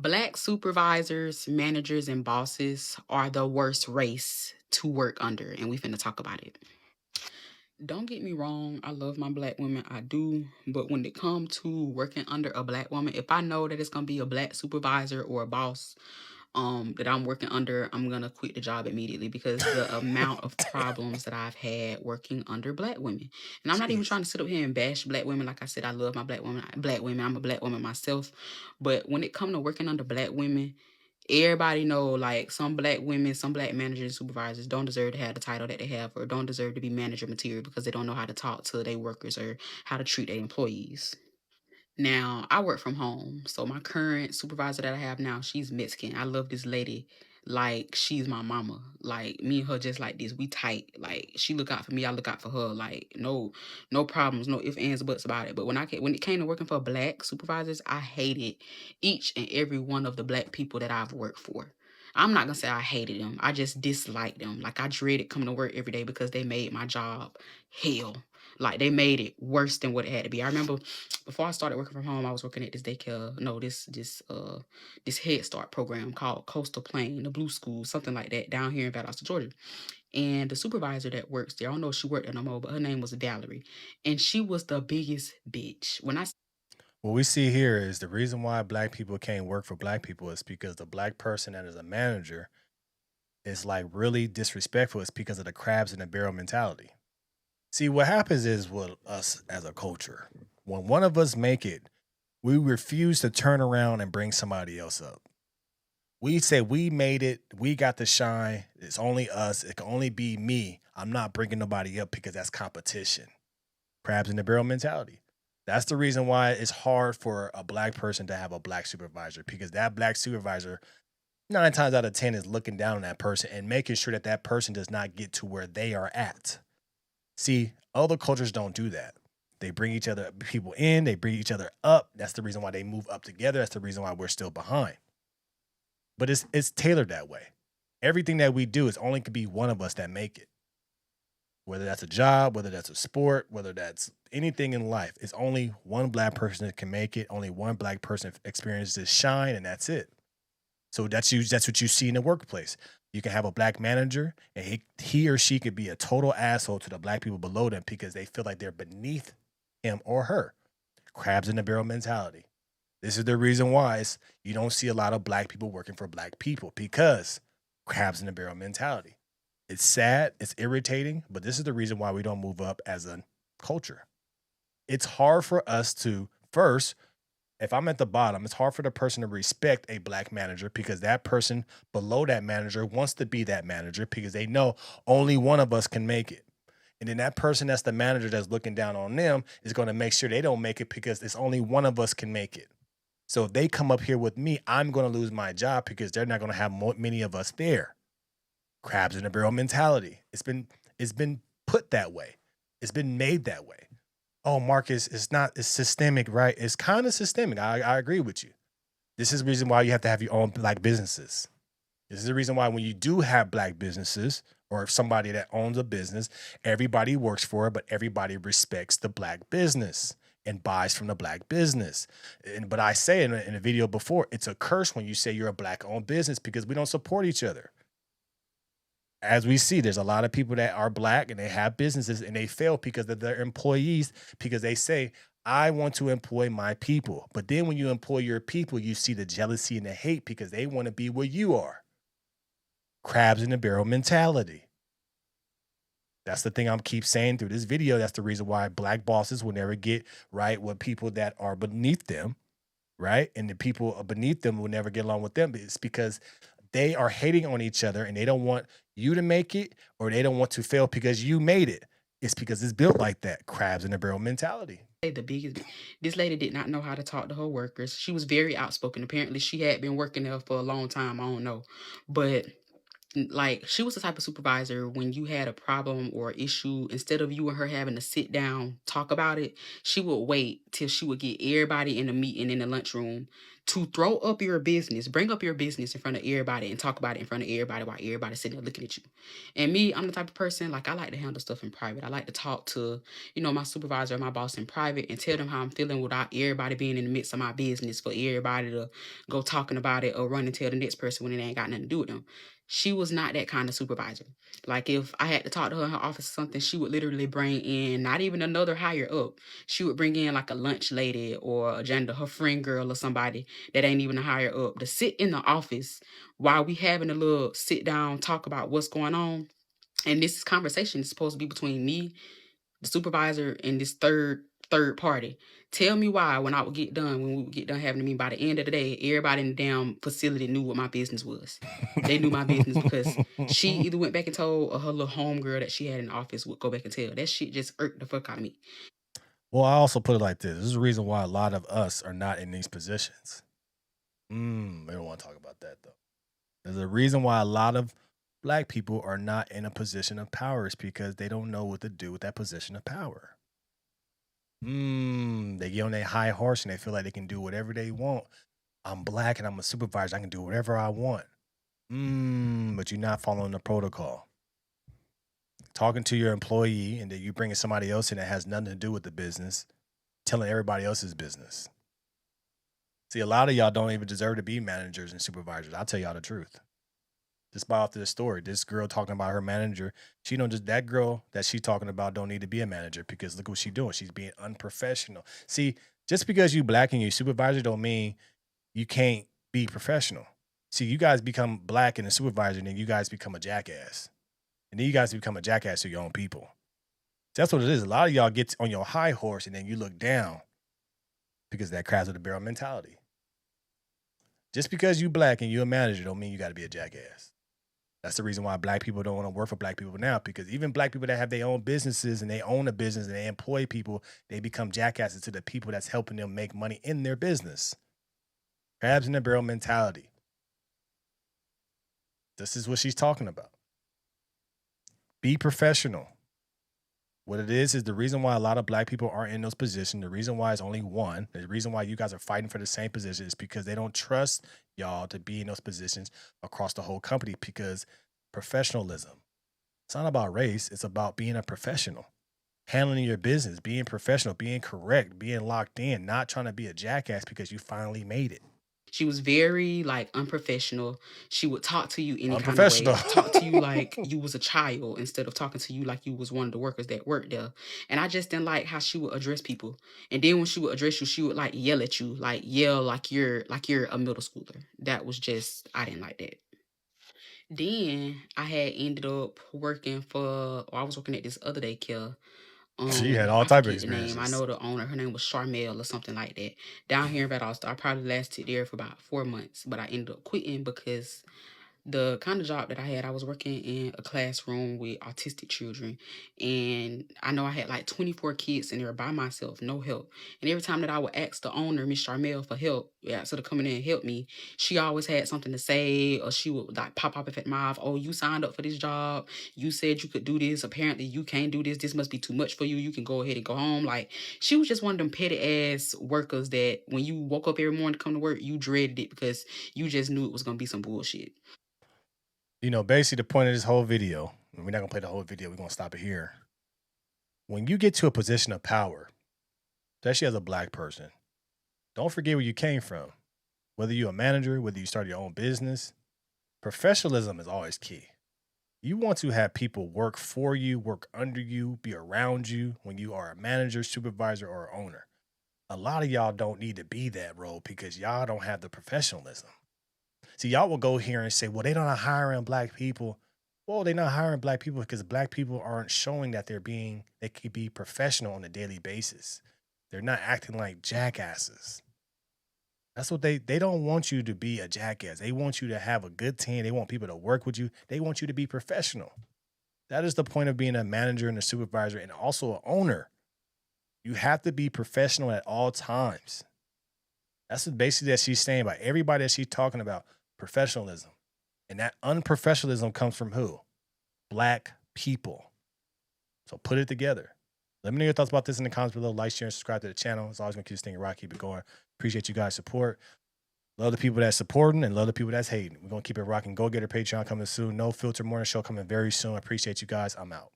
Black supervisors, managers, and bosses are the worst race to work under, and we finna talk about it. Don't get me wrong, I love my black women, I do. But when it comes to working under a black woman, if I know that it's gonna be a black supervisor or a boss, that I'm working under, I'm gonna quit the job immediately because the amount of problems that I've had working under black women. And I'm not even Jeez. trying to sit up here and bash black women. Like I said, I love my black women. I'm a black woman myself. But when it comes to working under black women, everybody know like some black women, some black managers and supervisors don't deserve to have the title that they have or don't deserve to be manager material because they don't know how to talk to their workers or how to treat their employees. Now, I work from home. So my current supervisor that I have now, she's Mexican. I love this lady like she's my mama. Like me and her just like this. We tight. Like she look out for me, I look out for her. Like no problems, no ifs, ands, or buts about it. But when it came to working for black supervisors, I hated each and every one of the black people that I've worked for. I'm not gonna say I hated them. I just disliked them. Like I dreaded coming to work every day because they made my job hell. Like they made it worse than what it had to be. I remember before I started working from home, I was working at this daycare, no, this Head Start program called Coastal Plain, the Blue School, something like that, down here in Valdosta, Georgia. And the supervisor that works there, I don't know if she worked there no more, but her name was Valerie, and she was the biggest bitch. What we see here is the reason why black people can't work for black people is because the black person that is a manager is like really disrespectful. It's because of the crabs in the barrel mentality. See, what happens is with us as a culture, when one of us make it, we refuse to turn around and bring somebody else up. We say we made it, we got the shine. It's only us. It can only be me. I'm not bringing nobody up because that's competition. Crabs in the barrel mentality. That's the reason why it's hard for a black person to have a black supervisor because that black supervisor, 9 times out of 10, is looking down on that person and making sure that that person does not get to where they are at. See, other cultures don't do that. They bring each other people in, they bring each other up. That's the reason why they move up together. That's the reason why we're still behind. But it's tailored that way. Everything that we do is only could be one of us that make it. Whether that's a job, whether that's a sport, whether that's anything in life, it's only one black person that can make it. Only one black person experiences shine, and that's it. So that's what you see in the workplace. You can have a black manager, and he or she could be a total asshole to the black people below them because they feel like they're beneath him or her. Crabs in the barrel mentality. This is the reason why you don't see a lot of black people working for black people because crabs in the barrel mentality. It's sad, it's irritating, but this is the reason why we don't move up as a culture. It's hard for us to first, if I'm at the bottom, it's hard for the person to respect a black manager because that person below that manager wants to be that manager because they know only one of us can make it. And then that person that's the manager that's looking down on them is going to make sure they don't make it because it's only one of us can make it. So if they come up here with me, I'm going to lose my job because they're not going to have many of us there. Crabs in a barrel mentality. It's been put that way. It's been made that way. Oh, Marcus, it's systemic, right? It's kind of systemic. I agree with you. This is the reason why you have to have your own black businesses. This is the reason why when you do have black businesses or somebody that owns a business, everybody works for it, but everybody respects the black business and buys from the black business. But I say in a video before, it's a curse when you say you're a black owned business because we don't support each other. As we see, there's a lot of people that are black and they have businesses and they fail because of their employees because they say, I want to employ my people. But then when you employ your people, you see the jealousy and the hate because they want to be where you are. Crabs in the barrel mentality. That's the thing I'm keep saying through this video. That's the reason why black bosses will never get right with people that are beneath them, right? And the people beneath them will never get along with them. It's because they are hating on each other and they don't want you to make it or they don't want to fail because you made it. It's because it's built like that. Crabs in the barrel mentality. The biggest, this lady did not know how to talk to her workers. She was very outspoken. Apparently, she had been working there for a long time. I don't know, but like she was the type of supervisor when you had a problem or issue, instead of you and her having to sit down talk about it, she would wait till she would get everybody in the meeting in the lunchroom to throw up your business, bring up your business in front of everybody and talk about it in front of everybody while everybody's sitting there looking at you. And me, I'm the type of person, like, I like to handle stuff in private. I like to talk to, my supervisor or my boss in private and tell them how I'm feeling without everybody being in the midst of my business for everybody to go talking about it or run and tell the next person when it ain't got nothing to do with them. She was not that kind of supervisor. Like, if I had to talk to her in her office or something, she would literally bring in not even another higher up. She would bring in like a lunch lady or a janitor, her friend girl or somebody that ain't even a higher up, to sit in the office while we having a little sit down talk about what's going on. And this conversation is supposed to be between me, the supervisor, and this third party. Tell me why when I would get done, when we would get done having a meeting, by the end of the day, everybody in the damn facility knew what my business was. They knew my business because she either went back and told, or her little homegirl that she had in the office would go back and tell. That shit just irked the fuck out of me. Well, I also put it like this. This is the reason why a lot of us are not in these positions. We don't want to talk about that though. There's a reason why a lot of black people are not in a position of power is because they don't know what to do with that position of power. They get on their high horse and they feel like they can do whatever they want. I'm black and I'm a supervisor. I can do whatever I want. But you're not following the protocol. Talking to your employee and then you bringing somebody else in that has nothing to do with the business, telling everybody else's business. See, a lot of y'all don't even deserve to be managers and supervisors. I'll tell y'all the truth. Just by off to the story, this girl talking about her manager, she don't just that girl that she talking about don't need to be a manager because look what she doing. She's being unprofessional. See, just because you black and you supervisor don't mean you can't be professional. See, you guys become black and a supervisor, and then you guys become a jackass. And then you guys become a jackass to your own people. That's what it is. A lot of y'all get on your high horse and then you look down because of that crabs of the barrel mentality. Just because you black and you're a manager don't mean you got to be a jackass. That's the reason why black people don't want to work for black people now, because even black people that have their own businesses and they own a business and they employ people, they become jackasses to the people that's helping them make money in their business. Crabs in the barrel mentality. This is what she's talking about. Be professional. What it is the reason why a lot of black people aren't in those positions. The reason why it's only one. The reason why you guys are fighting for the same position is because they don't trust y'all to be in those positions across the whole company because professionalism. It's not about race. It's about being a professional, handling your business, being professional, being correct, being locked in, not trying to be a jackass because you finally made it. She was very like unprofessional. She would talk to you any kind of Unprofessional. way, talk to you like you was a child instead of talking to you like you was one of the workers that worked there. And I just didn't like how she would address people. And then when she would address you, she would like yell at you, like yell like you're a middle schooler. That was just, I didn't like that. Then I had ended up working for, or I was working at this other daycare. She had all I type of forget the name. I experiences. know the owner. Her name was Charmel or something like that. Down here in Valdosta. I probably lasted there for about 4 months, but I ended up quitting because the kind of job that I had, I was working in a classroom with autistic children. And I know I had like 24 kids in there by myself, no help. And every time that I would ask the owner, Miss Charmel, for help, yeah, so to come in there and help me, she always had something to say, or she would like pop up at the mouth. Oh, you signed up for this job. You said you could do this. Apparently, you can't do this. This must be too much for you. You can go ahead and go home. Like, she was just one of them petty ass workers that when you woke up every morning to come to work, you dreaded it because you just knew it was going to be some bullshit. Basically the point of this whole video, and we're not gonna play the whole video, we're gonna stop it here. When you get to a position of power, especially as a black person, don't forget where you came from. Whether you're a manager, whether you start your own business, professionalism is always key. You want to have people work for you, work under you, be around you when you are a manager, supervisor, or owner. A lot of y'all don't need to be that role because y'all don't have the professionalism. See, y'all will go here and say, well, they're not hiring black people. Well, they're not hiring black people because black people aren't showing that they could be professional on a daily basis. They're not acting like jackasses. That's what they don't want you to be a jackass. They want you to have a good team. They want people to work with you. They want you to be professional. That is the point of being a manager and a supervisor and also an owner. You have to be professional at all times. That's what basically that she's saying about everybody that she's talking about, professionalism. And that unprofessionalism comes from who? Black people. So put it together. Let me know your thoughts about this in the comments below. Like, share, and subscribe to the channel. It's always going to keep this thing rock, keep it going. Appreciate you guys' support. Love the people that's supporting and love the people that's hating. We're gonna keep it rocking. Go get her Patreon coming soon. No filter morning show coming very soon. Appreciate you guys. I'm out.